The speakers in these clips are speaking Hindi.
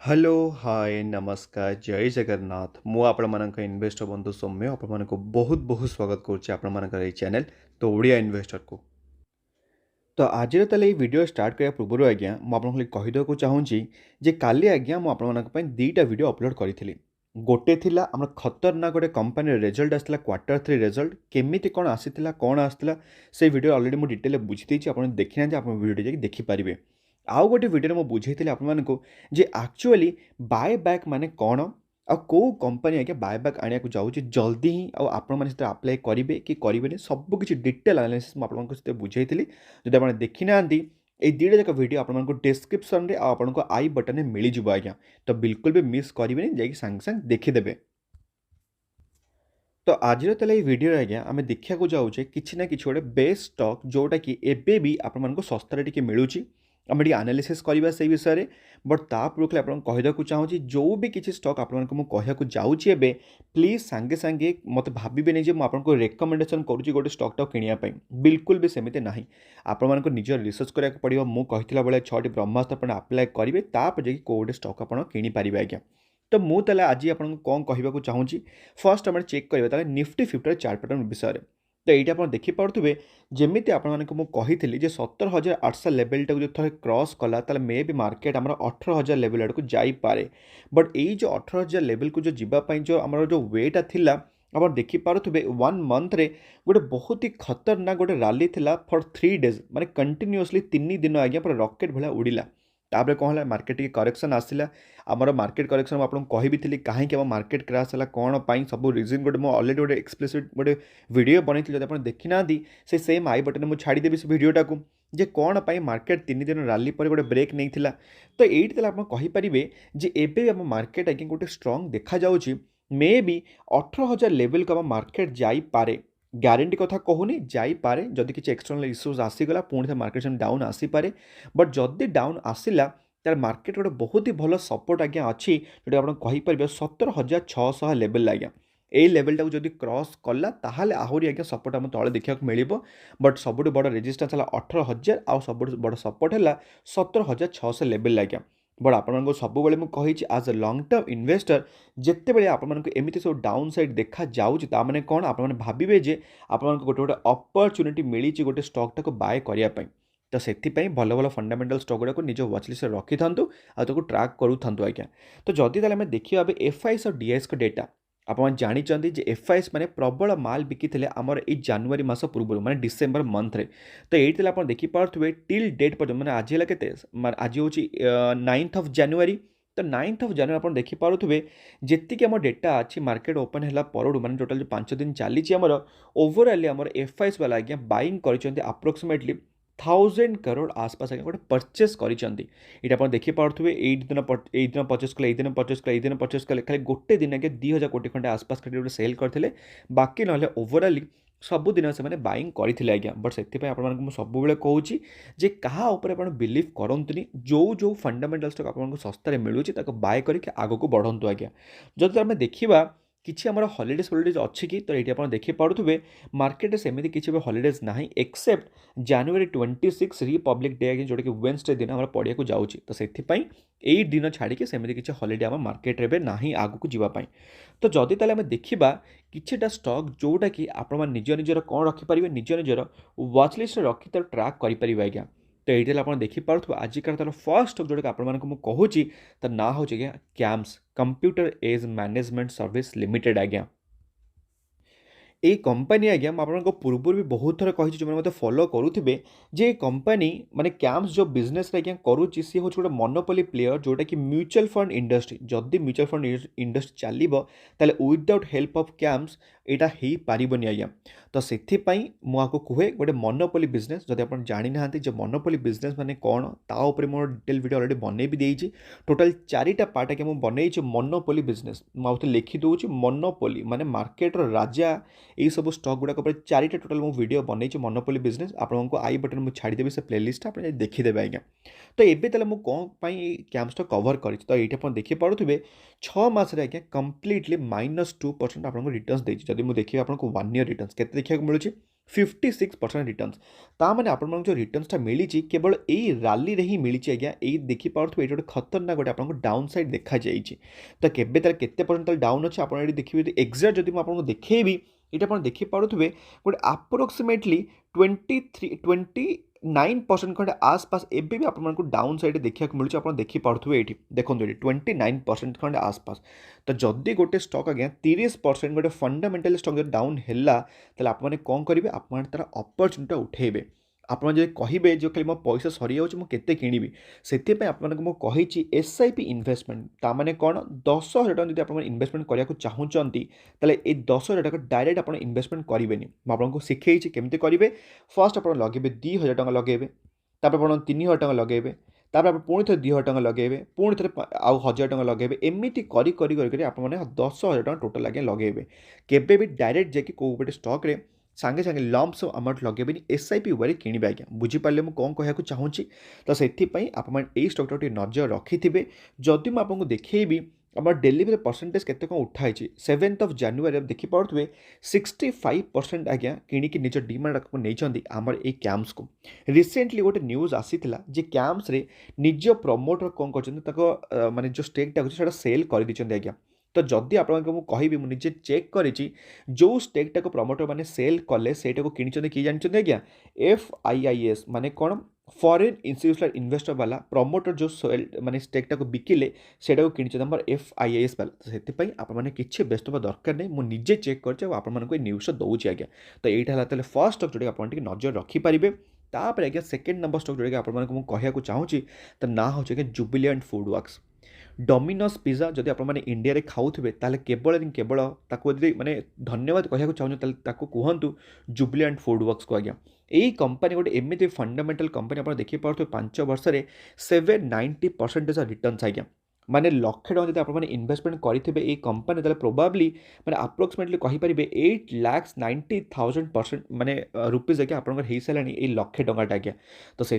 हेलो हाय नमस्कार जय जगन्नाथ मु आपणमानक इन्वेस्टर बंधु सौम्य आपको बहुत बहुत स्वागत करुच्ची आपणमानकर ये चैनल तो ओडिया इन्वेस्टर को। तो आज वीडियो स्टार्ट करने पूर्व आज्ञा मुझे कहीदेक चाहूँगी जे काली आज्ञा मुझे दुईटा वीडियो अपलोड करी गोटे थिला आम खतरनाक गोटे कंपनी रिजल्ट आसाला क्वार्टर 3 रिजल्ट केमिति कौन आसीथिला कौन आसाला से वीडियो ऑलरेडी मुझे डिटेल बुझी आप देखी ना आप वीडियो जाकि देखिपारे। आउ गोटे वीडियो में बुझे आपको जे एक्चुअली बाय बैक माने कौन आ को कंपनी आज्ञा बाय बैक आने को जाऊँगी जल्दी ही आपण मैंने आप्लाय करेंगे कि करेंगे सबकि डिटेल एनालिसिस मुझे बुझे जब आप देखी ना ये दुईटा जाक वीडियो आपको डिस्क्रिप्शन में आपको आई बटन में मिल जाव आज्ञा तो बिल्कुल भी मिस करेंगे जाकि सांगे सांगे देखीदेवे। तो आज ये वीडियो आज्ञा आम देखा जाऊे कि ना कि गोटे बेस्ट स्टॉक जोटा कि एबे भी आपको सस्तार टी मिलूँ आम एनालिसिस करवा से विषय में बट ता पूर्व आप कहीदेक चाहूँगी जो भी किसी स्टॉक आपको कहूँ जाऊँगी प्लीज सांगे सांगे मत भावे जे मुझे रेकमेंडेसन करुँच गोटे स्टॉकटा किनापी बिल्कुल भी सेमती ना आपको निजर रिसर्च कराया पड़ो मुझे भाई 6टी ब्रह्मास्त्र आप आप्लाय करेंगे तापर जाकि कौटे स्टॉक आप किनीपारे आज्ञा। तो मुझे आज आपको कौन कहूँ चाहूँगी फर्स्ट आम चेक करवा निफ्टी 50 चार्ट पैटर्न विषय में। तो ये आप देखिपे जमी आपको कही 17,800 लेवलटा जो थे क्रॉस कला मे भी मार्केट आम 18,000 लेवल आड़ को जापे बट ये जो 18,000 लेवल को जो जीवाई जो आम जो वेटा थिला आप देखिपे 1 मंथ रे गोटे बहुत ही खतरनाक गोटे रैली थिला फॉर 3 डेज माने कंटिन्यूअसली 3 दिन आज्ञा पूरा रॉकेट भाया उड़िला तापर कौन है मार्केट टी करेक्शन आसला आमर मार्केट करेक्शन आपको कही कहीं आम मार्केट क्राश है कौन पाई सब रिजन गोटे अलरेडी गोटे एक्सप्लिसिट गोटे वीडियो बनई जब आप देखी ना से सेम आई बटन मुझे छाड़देवी से वीडियोटा को जे कौन पाई मार्केट 3 दिन रैली पर गोटे ब्रेक नहीं थिला। तो ये आप कहींपारे जे एबे आम मार्केट आज्ञा गोटे स्ट्रंग देखा जाउची मे बी 18,000 लेवल को आम मार्केट जापे ग्यारंटी कथा कहूनी जापे जदि किसी एक्सटर्नल इश्यूज आसीगला पुणी थे मार्केट डाउन आसीपे बट जदि डाउन आसला तार मार्केट गोटे बहुत ही भल सपोर्ट आज्ञा अच्छी जो आप कहींपारे 17,600 लेवल आज्ञा ये लेवलटा को जब क्रॉस कला ताहले आहरी आज्ञा सपोर्ट आम तले देखा मिल बट सब बड़ रेजिस्टेंस है 18,000 आउ सब बड़ सपोर्ट है 17,600 लेवल आज्ञा। बट आपको सब मुझे आज अ लंग टर्म इन्वेस्टर जिते बड़े आपमती सब डाउन साइड देखा जाने कौन आप भावे जे आप गोटे गोटे अपरच्युनिटी मिली गोटे स्टॉकटा को बाय करने तो से भल भल फंडामेंटल स्टॉक गुड़ा निज वाचलिस्ट रखी था ट्राक करूँ आज्ञा। तो जदि आम देखा एफआईएस और डीआईएस का डेटा आप जानते जे एफआईएस मैंने प्रबल माल बिकी आमर ये जनवरी मास पूर्व मैंने डिसेम्बर मंथ रे। तो ये आप देखिपे टिल डेट पर्यटन मैंने आज है के आज हूँ 9th जनवरी। तो 9th जनवरी आप देखिपे जी आम डेटा अच्छी मार्केट ओपन है पर मैंने टोटाल जो 5 दिन चली ओवरऑल आम एफआईएस वाला आज्ञा बाइंग कर अप्रोक्सीमेटली 1,000 करोड़ आसपास आज्ञा गोटे परचेस कर देखिपे दिन परचेस कले दिन परचेस कले दिन परचेस कले खाली गोटे दिन आगे 2,000 कोटी खंडे आसपास गोटे सेल करते बाकी ना ओवरऑल सबुदिन से बाइंग करते आज्ञा। बट से आपको सब कहूँ जे कहा आप बिलीव करतुनि जो फंडामेंटल स्टॉक आपको सस्तार मिलूँ बाय करके आग को बढ़ंतु आज्ञा। जब आम देखा किसी आम हॉलीडेज अच्छी कि तो ये आप देखिपे मार्केट सेमती किसी भी हॉलीडेज ना एक्सेप्ट जनवरी 26 रिपब्लिक डे आगे जोटा कि वेडनेसडे दिन आम पढ़िया को जाऊँगी तो से दिन छाड़ी सेमती किसी हॉलीडे आम मार्केट रे ना आग को जीवाई। तो जदि ताले आम देखा किछिटा स्टॉक जोटा कि आप निज निजर कौन रखिपारे निज निजर वाचलिस्ट रखी तो ट्राक करेंगे आज्ञा। तो ये आप देखिपे आजिकार तार फर्स्ट स्टॉक जोटा आपको कहूँ तार ना हूँ आज्ञा CAMS computer age management service limited आज्ञा। ये कंपनी आज्ञा आपको पूर्व भी बहुत थर कही जो मैंने फॉलो करुवे जे कंपनी माने कैम्स जो बिजनेस आज्ञा करुच्ची सी हूँ गोटे मोनोपोली प्लेयर जोटा कि म्यूचुअल फंड इंडस्ट्री जदि म्यूचुअल फंड इंडस्ट्री चलो ताले विदाउट हेल्प ऑफ कैम्स यहाँ हो पारनि आज्ञा। तो से मुझे कहे गोटे मोनोपोली बिजनेस जब आप जानी ना मोनोपोली बिजनेस माने कौन ताऊपर मोर डिटेल वीडियो ऑलरेडी बनई भी देती टोटाल 4टा पार्ट आगे मुझे बनई मोनोपोली बिजनेस मुझे लिखी दूसरी मोनोपोली माने मार्केटर राजा यही सब स्टॉक गुड़ाक 4टा टोटाल मुझे वीडियो बनई मोनोपोली बिजनेस आपको आई बटन मुझे छाड़देवी से प्लेलिस्ट आप देखीदेवे आज्ञा। तो ये तेल मुझे कौन कैम्पसटा कवर कर तो ये आप देखिपे 6 मासरे आज्ञा कम्प्लीटली -2% आपको रिटर्न्स देती जब मुझे देखिए आपको 1 ईयर रिटर्न्स के देखा मिलूँ 56% रिटर्न्स ताने आपण जो रिटर्न्सटा मिली केवल यही रैली रे ही मिली आज्ञा यही देखिपे ये गोटे खतरनाक गोटे आपको डाउन साइड देखा जाइए तो केबे तार केते परसेंट डाउन अच्छे आप देखिए एक्जाक्ट जब मुझे देखी ये आप देखिपे गोटे आप्रोक्सीमेटली 29% खंडे आसपास एवं भी आपको डाउन साइड देखा मिलूँ आप देखिपे ये देखो ये 29% खंडे आसपास तो जदि गोटे स्टक आज्ञा 30% गोटे फंडामेंटल स्टक जो डाउन है आपने कौन करेंगे आप तार अपरच्युनिटी उठेबे आप कहे जो खाली मो पैसा सरी जाऊँ मुझे किणी से आपको SIP इन्वेस्टमेंट ताने कौन 10,000 टका जब आप इन्वेस्टमेंट करने को चाहूँगी तेल ये 10,000 टका डायरेक्ट आप इन्वेस्टमेंट करेंगे मुझे शिखे केमती करेंगे फर्स्ट आप लगे 2,000 टका लगे तापर आप 3,000 टका लगे तापर आप पुणी थे 2,000 टका लगे पुणी थे आउ 1,000 टका लगे एमती कर आप 10,000 टका टोटाल आगे लगे केबे भी डायरेक्ट जाकि कौ गोटे स्टक सांगे सांगे लम्प्स अमाउंट लगे SIP वे किणवे आज्ञा बुझीपारे मुझे कौन कहूँ चाहूँगी तो से आप स्टक नजर रखिथे जदि मुझे देखी आम डेलीवरी परसेंटेज केते कौन उठाई 7 जनवरी देखिपे 65% आज्ञा किणिकी निज डिमांड को नहीं आमर ये कैंप्स को रिसेंटली गोटे न्यूज आसीला जे कैंप्स रे निज प्रमोटर कौन कर माने जो स्टेकटा अच्छे सेल कर दीजिए आज्ञा तो जदि आपको कहि मुझे चेक करी जो स्टेकटा को प्रमोटर मैंने सेल कले से किणी किए जानते आज्ञा FIIS माने कौन फॉरेन इंस्टीट्यूशनल इन्वेस्टर वाला प्रमोटर जो सेल माने स्टेकटा को बिकिले से किणी आम FIIS वाला से आपने किसी व्यस्त हवा दरकार नहीं मुझे चेक कर न्यूज दूसरी आज्ञा तो यहाँ है फर्स्ट स्टक जो आप नजर रखिपारे तापर आज्ञा सेकेंड नंबर स्टक जोड़ा आपको कहूँ चाहूँगी तो ना हूँ जुबिलिएंट फूड वर्क्स डोमिनोज पिज्जा जदि आप इंडिया रे खाऊे केवल केवल माने धन्यवाद कहूँ चाहूँ कहतु जुबिलिएंट फूड वर्क्स को आज्ञा यही कंपनी गोटे एमती फंडामेंटल कंपनी आप देखिपे 5 वर्ष में 790% रिटर्न्स आज्ञा माने लक्षे टका जब आप इन्वेस्टमेंट करेंगे ये कंपनी तेल प्रोबाब्ली माने अप्रोक्सीमेटली कहींपर 8,90,000% माने रुपीज आज्ञा आप सारा ये लक्षे टकाटा आज्ञा तो से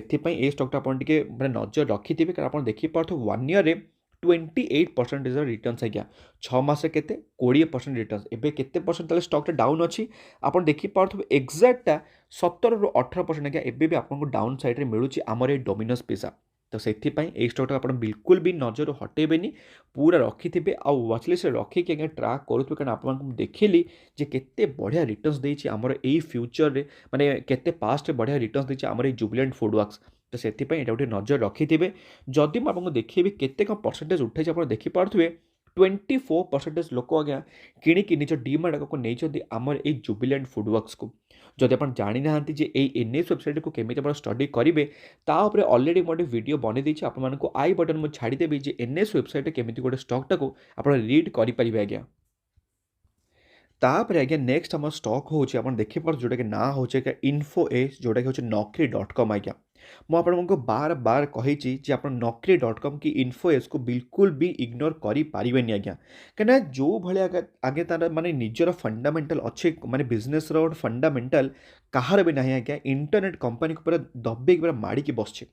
स्टकटा आप नजर रखिथे कारण आप देखिपे 1 ईयर 28% रिटर्न्स आज्ञा 6 मास के 20% रिटर्न्स एवं केते परसेंट स्टकटा डाउन अच्छी आप देखिपे एक्जाक्टा 17 ରୁ 18% आज्ञा एवं भी आपको डाउन साइड मिलूँ आमर ये डोमिनोज पिज्जा तो से स्टकटा आप बिल्कुल भी नजर हटेबेनी पूरा रखिथे आ व्वाचलिस्ट रखिक आज्ञा ट्राक करूँ कारण आपको देखिली जे केते बढ़िया रिटर्न्स देछि आमर ए फ्यूचर रे माने केते पास्ट रे बढ़िया रिटर्न्स देछि आमर ए जुबिलिएंट फूड वर्क्स तो से गोटे नजर रखिथे जदि मुझे देखी केते कौन परसेंटेज उठाई आप देखिपे 24% लोक आज्ञा किणिकी निज डिमांड को नहीं आमर ये जुबिलिएंट फूड वर्क्स को जदि आप जानी ना NS वेबसाइट को केमी आप स्टडी करेंगे तापर अलरेडी मोटे वीडियो बन देती आपको आई बटन मुझे छाड़देवी जे NS वेबसाइट केमी गोटे स्टकटा को आप रीड करेंगे आज्ञा तापर आज्ञा नेक्स्ट आम स्टक हूँ आप देखिपे जोटा कि ना हूँ InfoAge जोटा कि हूँ Naukri.com आज्ञा मुझे बार बार कही आप Naukri.com की InfoAge को बिल्कुल भी इग्नोर करें आज्ञा कहीं जो भाई आगे तार माने निजर फंडामेंटल अच्छे माने बिजनेस रोड फंडामेंटल कहार भी ना आज्ञा इंटरनेट कंपनी को पूरा दबे पूरा माड़िकी बसचे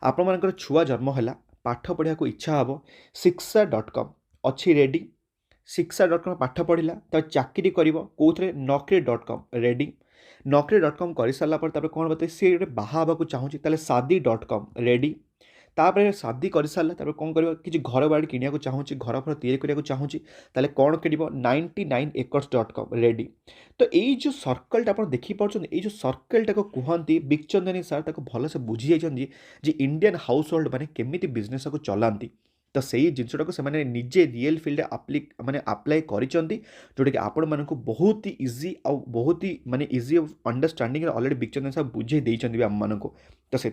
आपर छुआ जन्म है पाठ पढ़ा को इच्छा हे Shiksha.com अच्छी रेडी Shiksha.com पाठ पढ़ला तब चाकरी कर कौन Naukri.com रेडी Naukri.com कर सारापर कौन बताए सी गोटे बाहा चाहूँगी शादी.com रेडी तापर शादी कर सारा कौन कर कि घर बाड़ी किणा चाहूँगी घर फर या चाहूँगी कौन कर 99acres.com रेडी तो यही जो सर्कलटा आप देखिपे ये जो सर्कलटा को कहते बिकचंदनी सार भल से बुझी जाइए इंडियन हाउस होल्ड मैंने केमी बिजनेस को चलाती तो सही जिनटा को से निजे रियल फील्ड माने अप्लाई करिसेंती जोटा कि आपण मानक बहुत ही इजी आ बहुत ही माने इजी अंडरस्टैंडिंग ऑलरेडी बिकचंदन साहब बुझे देइछंती आम मानक तो से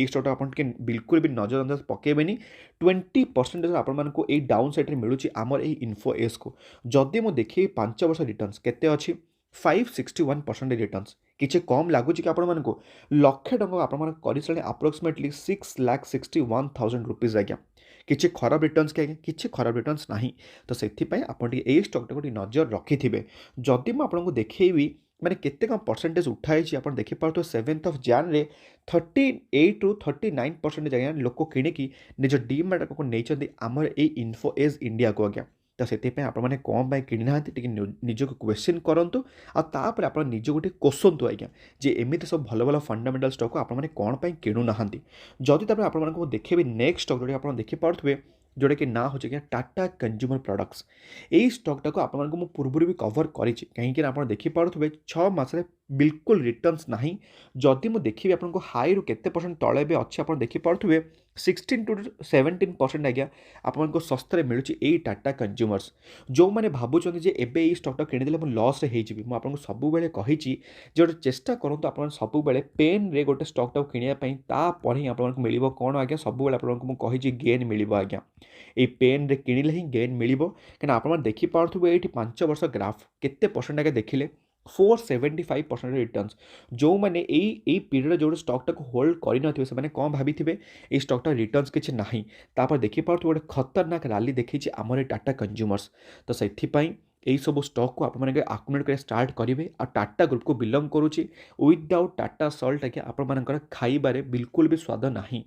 स्टक आप बिल्कुल भी नजरअंदाज पकेबेनी 20% आपण मानक ये डाउन साइड मिलूँ आमर ये InfoAge को जदि मुझे देखिए 5 वर्ष रिटर्न्स केते अच्छी 561% रिटर्न्स किसी कम लगुच कि आपण मानक लक्षे टका आप कर अप्रोक्सीमेटली 6,61,000 रुपीज आज्ञा किसी खराब रिटर्न्स के किसी खराब रिटर्न्स ना तो से आप स्टकटा को नजर रखिथे जदि मुझे देखी मैंने केते कम परसेंटेज उठाई आप देखिपे 7 जनवरी 38 ରୁ 39% आज्ञा लोक किणिकी निज डीमैट को नहीं आमर ये InfoAge इंडिया को आज्ञा ତ ସେଥିପାଇଁ ଆପଣମାନେ କ'ଣ ପାଇଁ କିଣିନାହାନ୍ତି ଟିକେ ନିଜକୁ କ୍ୱେଶ୍ଚିନ୍ କରନ୍ତୁ ଆଉ ତାପରେ ଆପଣ ନିଜକୁ ଟିକେ କୋଶନ୍ତୁ ଆଜ୍ଞା ଯେ ଏମିତି ସବୁ ଭଲ ଭଲ ଫଣ୍ଡାମେଣ୍ଟାଲ୍ ଷ୍ଟକ୍କୁ ଆପଣମାନେ କ'ଣ ପାଇଁ କିଣୁନାହାନ୍ତି। ଯଦି ତାପରେ ଆପଣମାନଙ୍କୁ ମୁଁ ଦେଖେଇବି ନେକ୍ସଟ ଷ୍ଟକ୍ ଯେଉଁଟାକି ଆପଣ ଦେଖିପାରୁଥିବେ ଯେଉଁଟାକି ନାଁ ହେଉଛି ଆଜ୍ଞା ଟାଟା କନଜ୍ୟୁମର ପ୍ରଡ଼କ୍ଟସ୍। ଏଇ ଷ୍ଟକ୍ଟାକୁ ଆପଣମାନଙ୍କୁ ମୁଁ ପୂର୍ବରୁ ବି କଭର୍ କରିଛି କାହିଁକିନା ଆପଣ ଦେଖିପାରୁଥିବେ 6 ମାସରେ ବିଲକୁଲ ରିଟର୍ଣ୍ଣସ୍ ନାହିଁ। ଯଦି ମୁଁ ଦେଖିବି ଆପଣଙ୍କୁ ହାଇରୁ କେତେ ପରସେଣ୍ଟ ତଳେ ଏବେ ଅଛି ଆପଣ ଦେଖିପାରୁଥିବେ 16 to 17% ଆଜ୍ଞା ଆପଣଙ୍କୁ ଶସ୍ତାରେ ମିଳୁଛି ଏଇ ଟାଟା କନଜ୍ୟୁମର୍ସ। ଯେଉଁମାନେ ଭାବୁଛନ୍ତି ଯେ ଏବେ ଏଇ ଷ୍ଟକ୍ଟା କିଣିଦେଲେ ମୁଁ ଲସ୍ରେ ହେଇଯିବି ମୁଁ ଆପଣଙ୍କୁ ସବୁବେଳେ କହିଛି ଯେ ଗୋଟେ ଚେଷ୍ଟା କରନ୍ତୁ ଆପଣ ସବୁବେଳେ ପେନ୍ରେ ଗୋଟେ ଷ୍ଟକ୍ଟାକୁ କିଣିବା ପାଇଁ ତାପରେ ହିଁ ଆପଣଙ୍କୁ ମିଳିବ କ'ଣ ଆଜ୍ଞା ସବୁବେଳେ ଆପଣଙ୍କୁ ମୁଁ କହିଛି ଗେନ୍ ମିଳିବ ଆଜ୍ଞା। ଏଇ ପେନ୍ରେ କିଣିଲେ ହିଁ ଗେନ୍ ମିଳିବ କାହିଁକିନା ଆପଣମାନେ ଦେଖିପାରୁଥିବେ ଏଇଠି 5 ବର୍ଷ ଗ୍ରାଫ୍ କେତେ ପରସେଣ୍ଟ ଆଜ୍ଞା ଦେଖିଲେ 475% ରିଟର୍ଣ୍ଣସ୍। ଯେଉଁମାନେ ଏଇ ପିରିୟଡ଼ରେ ଯେଉଁ ଷ୍ଟକ୍ଟାକୁ ହୋଲ୍ଡ କରିନଥିବେ ସେମାନେ କ'ଣ ଭାବିଥିବେ ଏଇ ଷ୍ଟକ୍ଟା ରିଟର୍ଣ୍ଣସ୍ କିଛି ନାହିଁ। ତାପରେ ଦେଖିପାରୁଥିବେ ଗୋଟେ ଖତରନାକ ରାଲି ଦେଖେଇଛି ଆମର ଏଇ ଟାଟା କନଜ୍ୟୁମର୍ସ। ତ ସେଥିପାଇଁ ଏଇସବୁ ଷ୍ଟକ୍କୁ ଆପଣମାନେ ଆକୁମୁଲେଟ୍ କରିବା ଷ୍ଟାର୍ଟ କରିବେ ଆଉ ଟାଟା ଗ୍ରୁପକୁ ବିଲଙ୍ଗ କରୁଛି ୱିଦାଉଟ୍ ଟାଟା ସଲ୍ଟ ଆଜ୍ଞା ଆପଣମାନଙ୍କର ଖାଇବାରେ ବିଲକୁଲ ବି ସ୍ୱାଦ ନାହିଁ।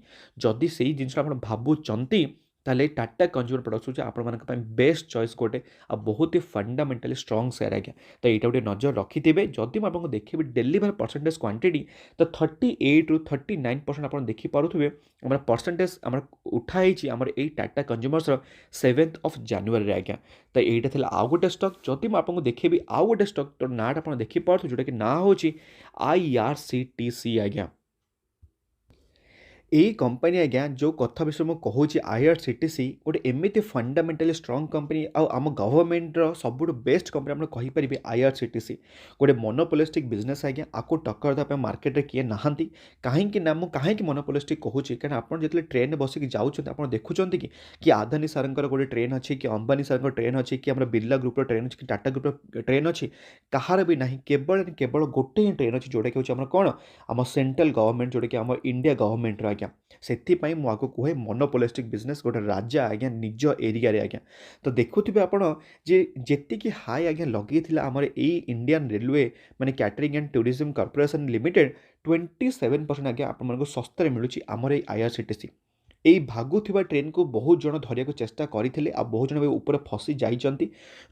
ଯଦି ସେଇ ଜିନିଷଟା ଆପଣ ଭାବୁଛନ୍ତି ତାହେଲେ ଟାଟା କନଜ୍ୟୁମର ପ୍ରଡ଼କ୍ଟସ୍ ହେଉଛି ଆପଣମାନଙ୍କ ପାଇଁ ବେଷ୍ଟ ଚଏସ୍ ଗୋଟେ ଆଉ ବହୁତ ହି ଫଣ୍ଡାମେଣ୍ଟାଲି ଷ୍ଟ୍ରଙ୍ଗ ସେୟାର ଆଜ୍ଞା। ତ ଏଇଟା ଗୋଟେ ନଜର ରଖିଥିବେ। ଯଦି ମୁଁ ଆପଣଙ୍କୁ ଦେଖିବି ଡେଲିଭର ପରସେଣ୍ଟେଜ୍ କ୍ୱାଣ୍ଟିଟି ତ 38ରୁ 39% ଆପଣ ଦେଖିପାରୁଥିବେ ଆମର ପରସେଣ୍ଟେଜ୍ ଆମର ଉଠା ହେଇଛି ଆମର ଏଇ ଟାଟା କନଜ୍ୟୁମର୍ସର 7th of January ଆଜ୍ଞା। ତ ଏଇଟା ଥିଲା ଆଉ ଗୋଟେ ଷ୍ଟକ୍। ଯଦି ମୁଁ ଆପଣଙ୍କୁ ଦେଖେଇବି ଆଉ ଗୋଟେ ଷ୍ଟକ୍ ତ ନାଁଟା ଆପଣ ଦେଖିପାରୁଥିବେ ଯେଉଁଟାକି ନାଁ ହେଉଛି IRCTC ଆଜ୍ଞା। এই କମ୍ପାନୀ ଆଜ୍ଞା ଯେଉଁ କଥା ବିଷୟରେ ମୁଁ କହୁଛି IRCTC ଗୋଟେ ଏମିତି ଫଣ୍ଡାମେଣ୍ଟାଲି ଷ୍ଟ୍ରଙ୍ଗ କମ୍ପାନୀ ଆଉ ଆମ ଗଭର୍ଣ୍ଣମେଣ୍ଟର ସବୁଠୁ ବେଷ୍ଟ କମ୍ପାନୀ ଆପଣ କହିପାରିବେ IRCTC। ଗୋଟେ ମୋନୋପୋଲିଷ୍ଟିକ୍ ବିଜନେସ୍ ଆଜ୍ଞା ଆକୁ ଟକ୍କର ଦେବା ପାଇଁ ମାର୍କେଟରେ କିଏ ନାହାନ୍ତି। କାହିଁକି ନା ମୁଁ କାହିଁକି ମୋନୋପୋଲିଷ୍ଟିକ୍ କହୁଛି କାରଣ ଆପଣ ଯେତେବେଳେ ଟ୍ରେନରେ ବସିକି ଯାଉଛନ୍ତି ଆପଣ ଦେଖୁଛନ୍ତି କି ଆଦାନୀ ସାର୍ଙ୍କର ଗୋଟେ ଟ୍ରେନ୍ ଅଛି କି ଅମ୍ବାନୀ ସାର୍ଙ୍କ ଟ୍ରେନ୍ ଅଛି କି ଆମର ବିର୍ଲା ଗ୍ରୁପର ଟ୍ରେନ୍ ଅଛି କି ଟାଟା ଗ୍ରୁପର ଟ୍ରେନ୍ ଅଛି କାହାର ବି ନାହିଁ କେବଳ ଗୋଟେ ହିଁ ଟ୍ରେନ୍ ଅଛି ଯେଉଁଟାକି ହେଉଛି ଆମର କ'ଣ ଆମ ସେଣ୍ଟ୍ରାଲ ଗଭର୍ଣ୍ଣମେଣ୍ଟ ଯେଉଁଟାକି ଆମ ଇଣ୍ଡିଆ ଗଭର୍ଣ୍ଣମେଣ୍ଟର ଆଜ୍ଞା। ସେଥିପାଇଁ ମୁଁ ଆଗକୁ କୁହେ ମୋନୋପୋଲିଷ୍ଟିକ୍ ବିଜନେସ୍ ଗୋଟେ ରାଜା ଆଜ୍ଞା ନିଜ ଏରିଆରେ ଆଜ୍ଞା। ତ ଦେଖୁଥିବେ ଆପଣ ଯେ ଯେତିକି ହାଇ ଆଜ୍ଞା ଲଗେଇଥିଲା ଆମର ଏଇ ଇଣ୍ଡିଆନ୍ ରେଲୱେ ମାନେ catering and tourism corporation limited 27% ଆଜ୍ଞା ଆପଣମାନଙ୍କୁ ଶସ୍ତାରେ ମିଳୁଛି ଆମର ଏଇ IRCTC। ଏଇ ଭାଗୁଥିବା ଟ୍ରେନ୍କୁ ବହୁତ ଜଣ ଧରିବାକୁ ଚେଷ୍ଟା କରିଥିଲେ ଆଉ ବହୁତ ଜଣ ବି ଉପରେ ଫସି ଯାଇଛନ୍ତି।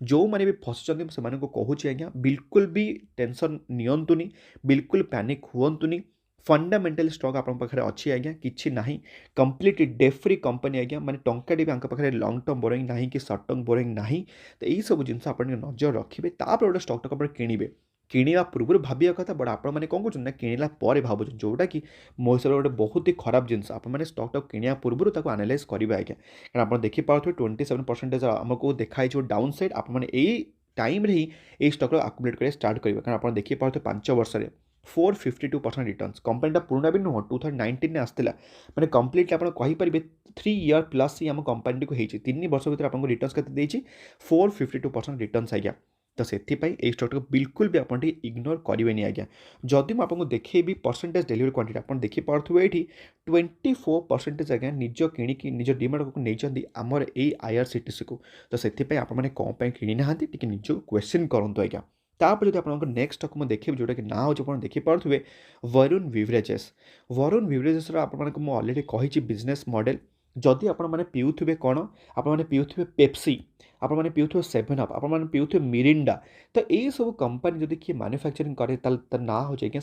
ଯେଉଁମାନେ ବି ଫସିଛନ୍ତି ମୁଁ ସେମାନଙ୍କୁ କହୁଛି ଆଜ୍ଞା ବିଲକୁଲ ବି ଟେନସନ୍ ନିଅନ୍ତୁନି ବିଲକୁଲ ପ୍ୟାନିକ୍ ହୁଅନ୍ତୁନି। ଫଣ୍ଡାମେଣ୍ଟାଲି ଷ୍ଟକ୍ ଆପଣଙ୍କ ପାଖରେ ଅଛି ଆଜ୍ଞା କିଛି ନାହିଁ। କମ୍ପ୍ଲିଟ୍ ଡେ ଫ୍ରି କମ୍ପାନୀ ଆଜ୍ଞା ମାନେ ଟଙ୍କାଟେ ବି ଆଙ୍କ ପାଖରେ ଲଙ୍ଗ୍ ଟର୍ମ ବୋରିଂ ନାହିଁ କି ସର୍ଟ ଟର୍ମ ବୋରିଂ ନାହିଁ। ତ ଏଇସବୁ ଜିନିଷ ଆପଣ ଟିକେ ନଜର ରଖିବେ ତାପରେ ଗୋଟେ ଷ୍ଟକ୍ଟାକୁ ଆପଣ କିଣିବେ। କିଣିବା ପୂର୍ବରୁ ଭାବିବା କଥା ବଟ୍ ଆପଣମାନେ କ'ଣ କରୁଛନ୍ତି ନା କିଣିଲା ପରେ ଭାବୁଛନ୍ତି ଯେଉଁଟାକି ମୋ ହିସାବରେ ଗୋଟେ ବହୁତ ହି ଖରାପ ଜିନିଷ। ଆପଣମାନେ ଷ୍ଟକ୍ଟାକୁ କିଣିବା ପୂର୍ବରୁ ତାକୁ ଆନାଲାଇଜ୍ କରିବେ ଆଜ୍ଞା। କାରଣ ଆପଣ ଦେଖିପାରୁଥିବେ 27% ଆମକୁ ଦେଖାହେଇଛି ଡାଉନ୍ ସାଇଡ଼୍ ଆପଣମାନେ ଏଇ ଟାଇମ୍ରେ ହିଁ ଏଇ ଷ୍ଟକ୍ର ଆକୁମୁଲେଟ୍ କରିବା ଷ୍ଟାର୍ଟ କରିବେ। କାରଣ ଆପଣ ଦେଖିପାରୁଥିବେ 5 ବର୍ଷରେ 452% ରିଟର୍ଣ୍ଣସ୍। କମ୍ପାନୀଟା ପୁରୁଣା ବି ନୁହଁ 2019ରେ ଆସିଥିଲା ମାନେ କମ୍ପ୍ଲିଟଲି ଆପଣ କହିପାରିବେ 3 ଇୟର୍ ପ୍ଲସ୍ ହିଁ ଆମ କମ୍ପାନୀଟିକୁ ହେଇଛି 3 ବର୍ଷ ଭିତରେ ଆପଣଙ୍କୁ ରିଟର୍ଣ୍ଣସ୍ କେତେ ଦେଇଛି 452% ରିଟର୍ଣ୍ଣସ୍ ଆଜ୍ଞା। ତ ସେଥିପାଇଁ ଏଇ ଷ୍ଟକ୍ଟାକୁ ବିଲକୁଲ ବି ଆପଣ ଟିକେ ଇଗ୍ନୋର କରିବେନି ଆଜ୍ଞା। ଯଦି ମୁଁ ଆପଣଙ୍କୁ ଦେଖେଇବି ପରସେଣ୍ଟେଜ୍ ଡେଲିଭରି କ୍ୱାଣ୍ଟିଟି ଆପଣ ଦେଖିପାରୁଥିବେ ଏଇଠି 24% ଆଜ୍ଞା ନିଜ କିଣିକି ନିଜ ଡିମାର୍ଟକୁ ନେଇଛନ୍ତି ଆମର ଏଇ IRCTCକୁ। ତ ସେଥିପାଇଁ ଆପଣମାନେ କ'ଣ ପାଇଁ କିଣିନାହାନ୍ତି ଟିକେ ନିଜକୁ କ୍ୱେଶ୍ଚିନ୍ କରନ୍ତୁ ଆଜ୍ଞା। ତାପରେ ଯଦି ଆପଣଙ୍କ ନେକ୍ସଟ ଷ୍ଟକ୍ ମୁଁ ଦେଖିବି ଯେଉଁଟାକି ନାଁ ହେଉଛି ଆପଣ ଦେଖିପାରୁଥିବେ ବରୁଣ ବିଭରେଜେସ୍। ବରୁଣ ବିଭରେଜେସ୍ର ଆପଣମାନଙ୍କୁ ମୁଁ ଅଲରେଡ଼ି କହିଛି ବିଜନେସ୍ ମଡ଼େଲ୍। ଯଦି ଆପଣମାନେ ପିଉଥିବେ କ'ଣ ଆପଣମାନେ ପିଉଥିବେ ପେପ୍ସି ଆପଣମାନେ ପିଉଥିବେ 7 ଅପ୍ ଆପଣମାନେ ପିଉଥିବେ ମିରିଣ୍ଡା ତ ଏଇସବୁ କମ୍ପାନୀ ଯଦି କିଏ ମ୍ୟାନୁଫ୍ୟାକ୍ଚରିଂ କରେ ତାହେଲେ ତା ନାଁ ହେଉଛି ଆଜ୍ଞା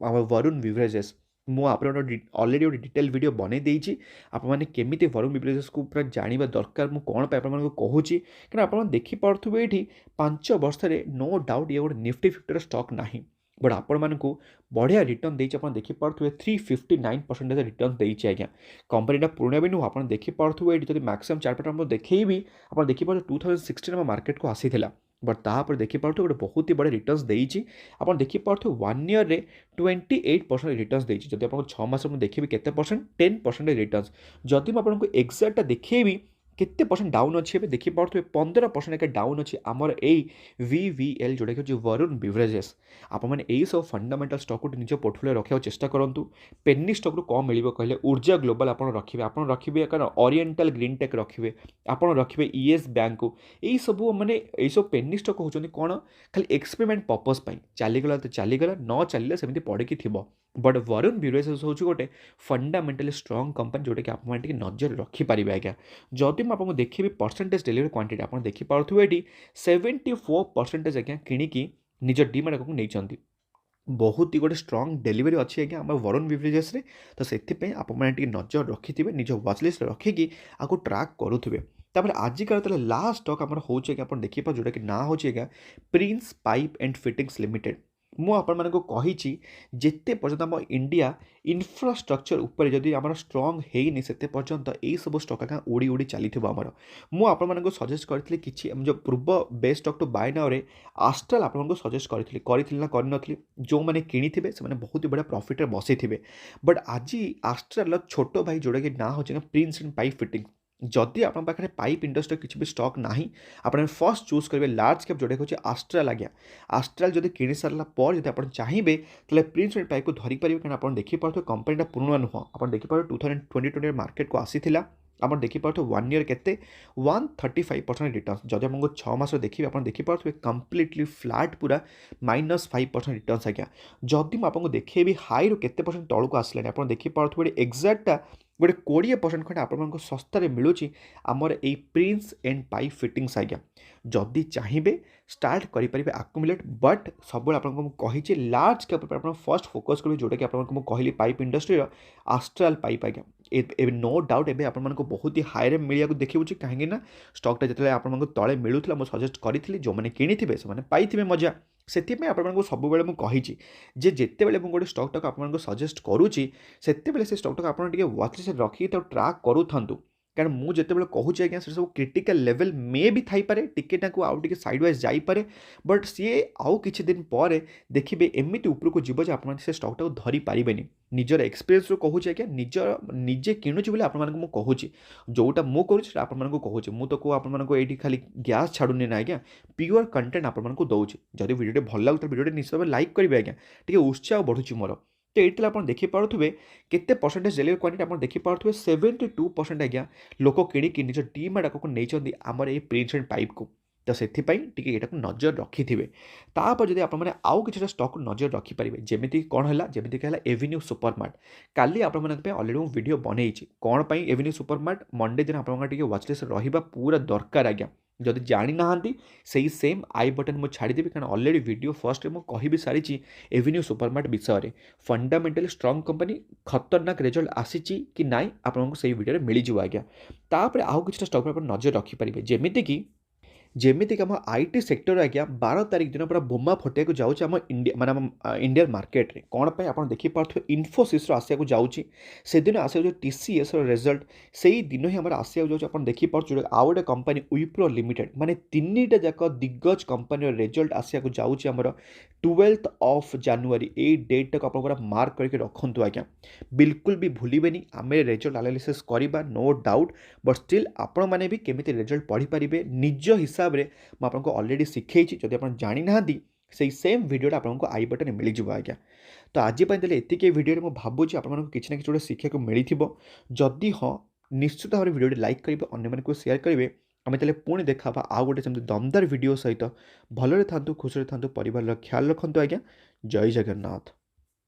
ଆମର ବରୁଣ ବିଭରେଜେସ୍। ମୁଁ ଆପଣଙ୍କର ଅଲରେଡ଼ି ଗୋଟେ ଡିଟେଲ୍ ଭିଡ଼ିଓ ବନେଇ ଦେଇଛି ଆପଣମାନେ କେମିତି ବରୁଣ ବିଭରେଜେସ୍କୁ ପୁରା ଜାଣିବା ଦରକାର ମୁଁ କ'ଣ ପାଇଁ ଆପଣମାନଙ୍କୁ କହୁଛି କାରଣ ଆପଣ ଦେଖିପାରୁଥିବେ ଏଇଠି 5 ବର୍ଷରେ ନୋ ଡାଉଟ୍ ଇଏ ଗୋଟେ ନିଫ୍ଟି ଫିଫ୍ଟିର ଷ୍ଟକ୍ ନାହିଁ ବଟ୍ ଆପଣମାନଙ୍କୁ ବଢ଼ିଆ ରିଟର୍ଣ୍ଣ ଦେଇଛି ଆପଣ ଦେଖିପାରୁଥିବେ 359% ରିଟର୍ଣ୍ଣ ଦେଇଛି ଆଜ୍ଞା। କମ୍ପାନୀଟା ପୁରୁଣା ବି ନୁହଁ ଆପଣ ଦେଖିପାରୁଥିବେ ଏଇଠି ଯଦି ମ୍ୟାକ୍ସିମମ୍ ଚାର୍ଟ ମୁଁ ଦେଖେଇବି ଆପଣ ଦେଖିପାରୁଥିବେ 2016 ଆମ ମାର୍କେଟକୁ ଆସିଥିଲା ବଟ୍ ତାପରେ ଦେଖିପାରୁଥିବେ ଗୋଟେ ବହୁତ ହି ବଡ଼ ରିଟର୍ଣ୍ଣ ଦେଇଛି। ଆପଣ ଦେଖିପାରୁଥିବେ 1 ଇୟର୍ରେ 28% ରିଟର୍ଣ୍ଣ ଦେଇଛି। ଯଦି ଆପଣଙ୍କୁ 6 ମାସ ମୁଁ ଦେଖିବି କେତେ ପରସେଣ୍ଟ 10% ରିଟର୍ଣ୍ଣ। ଯଦି ମୁଁ ଆପଣଙ୍କୁ ଏକ୍ଜାକ୍ଟଟା ଦେଖେଇବି କେତେ ପରସେଣ୍ଟ ଡାଉନ୍ ଅଛି ଏବେ ଦେଖିପାରୁଥିବେ 15% ଏକା ଡାଉନ୍ ଅଛି ଆମର ଏଇ VVL ଯେଉଁଟାକି ହେଉଛି ବରୁଣ ବିଭରେଜେସ୍। ଆପଣମାନେ ଏଇସବୁ ଫଣ୍ଡାମେଣ୍ଟାଲ୍ ଷ୍ଟକ୍ ଗୋଟେ ନିଜ ପୋର୍ଟଫୋଲିଓ ରଖିବାକୁ ଚେଷ୍ଟା କରନ୍ତୁ। ପେନି ଷ୍ଟକ୍ରୁ କ'ଣ ମିଳିବ କହିଲେ ଉର୍ଜା ଗ୍ଲୋବାଲ୍ ଆପଣ ରଖିବେ କାରଣ ଓରିଏଣ୍ଟାଲ୍ ଗ୍ରୀନ୍ ଟେକ୍ ରଖିବେ ଆପଣ ରଖିବେ ES ବ୍ୟାଙ୍କକୁ। ଏଇସବୁ ମାନେ ଏଇସବୁ ପେନି ଷ୍ଟକ୍ ହେଉଛନ୍ତି କ'ଣ ଖାଲି ଏକ୍ସପେରିମେଣ୍ଟ ପର୍ପସ୍ ପାଇଁ ଚାଲିଗଲା ତ ଚାଲିଗଲା ନ ଚାଲିଲେ ସେମିତି ପଡ଼ିକି ଥିବ। बट वरुण ब्यूरेसेस हूँ गोटे फंडामेंटाली स्ट्रंग कंपनी जोटा कि आप नजर रखिपारे आज्ञा जदि मुझे देखी परसेंटेज डेलीवरी क्वांटिटी आप देखिपे ये 74% आज्ञा किणिकी निज डीमार्ट अकाउंट नहीं बहुत ही गोटे स्ट्रंग डेलीवरी अच्छी आज्ञा आम वरुण बेवरेजेस तो से आपने नजर रखि निज वाचलिस्ट रखिकी आपको ट्राक करुवे तापर आजिकार लास्ट स्टॉक आम हो देखिए जोटा कि ना हूँ Prince pipe and fittings limited ମୁଁ ଆପଣମାନଙ୍କୁ କହିଛି ଯେତେ ପର୍ଯ୍ୟନ୍ତ ଆମ ଇଣ୍ଡିଆ ଇନଫ୍ରାଷ୍ଟ୍ରକ୍ଚର ଉପରେ ଯଦି ଆମର ଷ୍ଟ୍ରଙ୍ଗ ହେଇନି ସେତେ ପର୍ଯ୍ୟନ୍ତ ଏଇସବୁ ଷ୍ଟକ୍ ଆଜ୍ଞା ଉଡ଼ି ଉଡ଼ି ଚାଲିଥିବ ଆମର ମୁଁ ଆପଣମାନଙ୍କୁ ସଜେଷ୍ଟ କରିଥିଲି କିଛି ଯେଉଁ ପୂର୍ବ ବେଷ୍ଟ ଷ୍ଟକ୍ ଟୁ ବାଏ ନାଓରେ ଆଷ୍ଟ୍ରାଲ୍ ଆପଣଙ୍କୁ ସଜେଷ୍ଟ କରିଥିଲି ନା କରିନଥିଲି ଯେଉଁମାନେ କିଣିଥିବେ ସେମାନେ ବହୁତ ବଢ଼ିଆ ପ୍ରଫିଟ୍ରେ ବସିଥିବେ ବଟ୍ ଆଜି ଆଷ୍ଟ୍ରାଲ୍ର ଛୋଟ ଭାଇ ଯେଉଁଟାକି ନାଁ ହେଉଛି ପ୍ରିନ୍ସ ଆଣ୍ଡ ପାଇପ୍ ଫିଟିଂ जदि आप पाखे पाइप इंडस्ट्री किसी भी स्टॉक ना आप फर्स्ट चूज करेंगे लार्ज कैप जोटा हूँ आस्ट्राल आज्ञा आस्ट्राल जब कि सारा पर जब आप चाहिए तो प्रिंस एंड पाइप को धरिपारे कहीं आप देखिपे कंपनीटा पुराणा नुह आप देखिपे 2020 मार्केट को आसीला आप देखिपे 1 ईयर के 135% रिटर्न जब आमको 6 मास देखिए आप देखिपे कम्प्लीटली फ्लाट पूरा -5% रिटर्न आज्ञा जदि मुझे देखेबी हाई रू के तौक आसला आप देखिपे एक्जाक्टा गोटे 20% खंडे आप सस्तार मिलूँ आमर ये प्रिंस एंड पाइप फिटिंग्स आज्ञा जदि चाहिए स्टार्ट करेंगे आकुमुलेट बट सब आपको लार्ज कैप आप फर्स्ट फोकस करेंगे जोटा कि आपको कहली पाइप इंडस्ट्री आस्ट्राल पाइप आज्ञा नो डाउट एवं आपको बहुत ही हाई मिलूँ देखिए कहीं स्टॉकटा जिते आपको तले मिलूला मुझे सजेस्ट करी जो मैंने किणी से पाई मजा से आपको सब मुझे जिते बड़े गोटे स्टॉकटा आपको सजेस्ट करुच्ची से स्टॉकटा आप वाचलिस्ट रखिए ट्राक करूँ कारण मुझे कहूँ आज्ञा से सब क्रिटिकल लेवल मे भी थी पारे टिकेटा को आउ टे सैड वाइज जापे बट सी आउ कि दिन पर देखिए एमती उपरको जीव जो आप स्टॉकटा को धरी पारे निजर एक्सपीरियंस कहूँ आज्ञा निजर निजे किणुची बोले आपको कहूँ जोटा मुझे करुँच आपको कहूँ मुझे तो कौ आपको ये खाली गैस छाड़ूनी ना आज्ञा प्योर कंटेंट आपको दूसरी जब वीडियो भल लगे तो वीडियो निश्चित भाव लाइक करेंगे आज्ञा टे उत्साह बढ़ुची मोर तो ये आप देखिपे केते परसेंटेज डेलीवरी क्वांटिटी आप देखिपे 72% आज्ञा लोक किणिकी निज डीमार्ट अकाउंट नहीं आमर ये प्रिंस एंड पाइप को तो से ये नजर रखि थे तापर जब आपने आउ कि स्टॉक नजर रखिपारे जमी कौन है जमीक है एवेन्यू सुपरमार्ट काली आपलरेडी मुझे वीडियो बनई कौन पर एवेन्यू सुपरमार्ट मंडे दिन आप वाचलिस्ट रहा पूरा दरकार आज्ञा जदि जानी ना से सेम आई बटन मुझे छाड़देवी कारण अलरेडी वीडियो फर्स्ट मुझे कह सारी एवेन्यू सुपरमार्ट विषय में फंडामेंटाली स्ट्रंग कंपनी खतरनाक रिजल्ट आसी कि ना आपको से वीडियो मिल आज्ञा तापर आउ कि स्टॉक आप नजर रखिपारे जमीक जेमितिक आम आईटी सेक्टर आज्ञा 12 तारिख दिन पूरा बोमा फटिया जाऊँच आम इंडिया माने इंडियन मार्केट रे कौन पे आप देखिपे इनफोसिस आसिया जाऊँगी से दिन आसिया टीसीएस रिजल्ट से ही दिन ही आम आसिया जाऊँ आप देखिपे आउ गोटे कंपनी विप्रो लिमिटेड माने तीनटा जाक दिग्गज कंपनी रिजल्ट आसिया जाऊँगी आम 12 जनवरी ये डेट टाक आप मार्क करके रखु आज्ञा बिल्कुल भी भूलें आम रिजल्ट एनालिसिस करवा नो डाउट बट स्टिल आपण मैंने भी केमी रिजल्ट पढ़ी पारे निज हिसाब से मुझे अलरेडी शिखई जब आप जानी ना से सेम वीडियोटा आपको आई बटन मिल आज्ञा तो आज ये वीडियो मुझे भावुँ आपको किसी ना कि शिक्षा को मिली जदि हाँ निश्चित भाव वीडियो लाइक करेंगे अन्य शेयर करेंगे आम तेल पुणी देखा आउ गोटे सेमती दमदार वीडियो सहित भलरे था खुशी था परिवार ख्याल रखु आज्ञा जय जगन्नाथ।